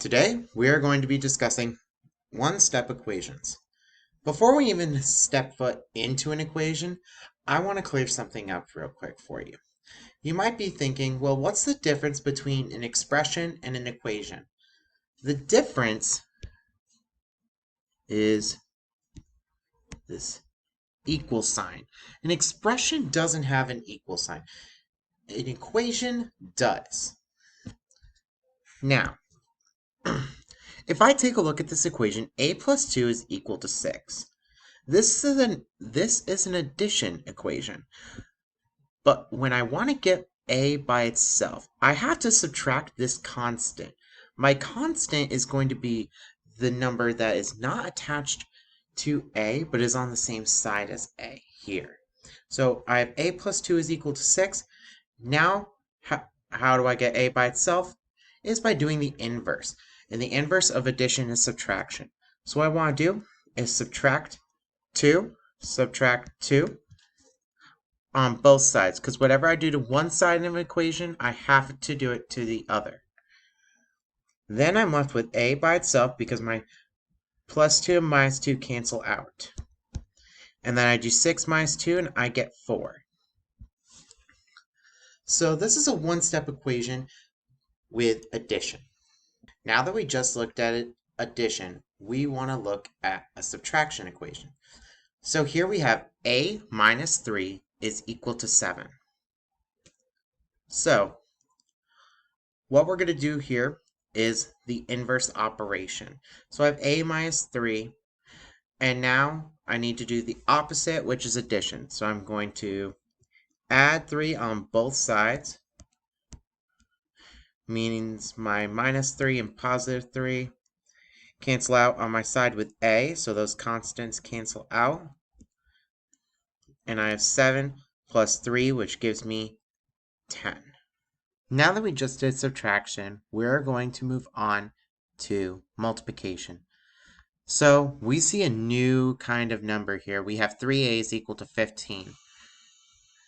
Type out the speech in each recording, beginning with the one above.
Today, we are going to be discussing one-step equations. Before we even step foot into an equation, I want to clear something up real quick for you. You might be thinking, well, what's the difference between an expression and an equation? The difference is this equal sign. An expression doesn't have an equal sign. An equation does. Now, if I take a look at this equation, a plus 2 is equal to 6. This is an addition equation. But when I want to get a by itself, I have to subtract this constant. My constant is going to be the number that is not attached to a, but is on the same side as a here. So I have a plus 2 is equal to 6. Now, how do I get a by itself? Is by doing the inverse. And the inverse of addition is subtraction. So what I want to do is subtract 2 on both sides, because whatever I do to one side of an equation, I have to do it to the other. Then I'm left with a by itself because my plus 2 and minus 2 cancel out. And then I do 6 minus 2 and I get 4. So this is a one-step equation with addition. Now that we just looked at addition, we want to look at a subtraction equation. So here we have a minus 3 is equal to 7. So what we're going to do here is the inverse operation. So I have a minus 3, and now I need to do the opposite, which is addition. So I'm going to add 3 on both sides, means my minus 3 and positive 3 cancel out on my side with a, so those constants cancel out. And I have 7 plus 3, which gives me 10. Now that we just did subtraction, we're going to move on to multiplication. So we see a new kind of number here. We have 3a is equal to 15.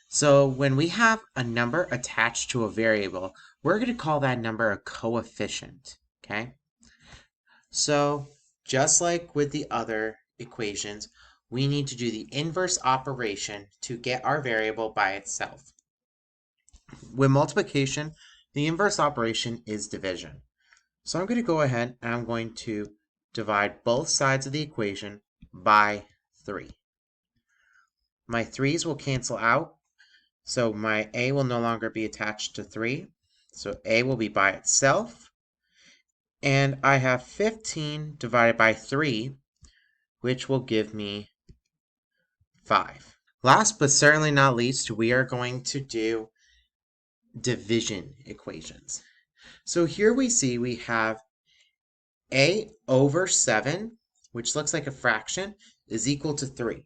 So when we have a number attached to a variable, we're going to call that number a coefficient, okay? So just like with the other equations, we need to do the inverse operation to get our variable by itself. With multiplication, the inverse operation is division. So I'm going to go ahead and I'm going to divide both sides of the equation by 3. My 3's will cancel out, so my a will no longer be attached to 3. So a will be by itself. And I have 15 divided by 3, which will give me 5. Last but certainly not least, we are going to do division equations. So here we see we have a over 7, which looks like a fraction, is equal to 3.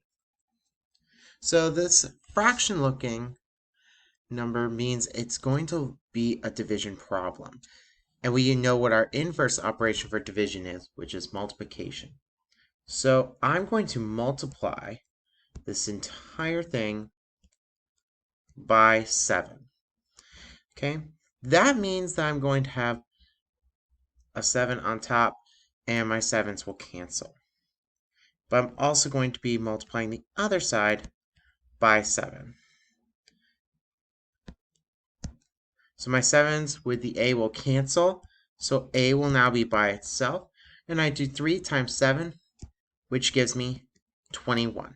So this fraction looking number means it's going to be a division problem. And we know what our inverse operation for division is, which is multiplication. So I'm going to multiply this entire thing by 7. Okay, that means that I'm going to have a 7 on top, and my 7's will cancel. But I'm also going to be multiplying the other side by 7. So my 7's with the a will cancel, so a will now be by itself, and I do 3 times 7, which gives me 21.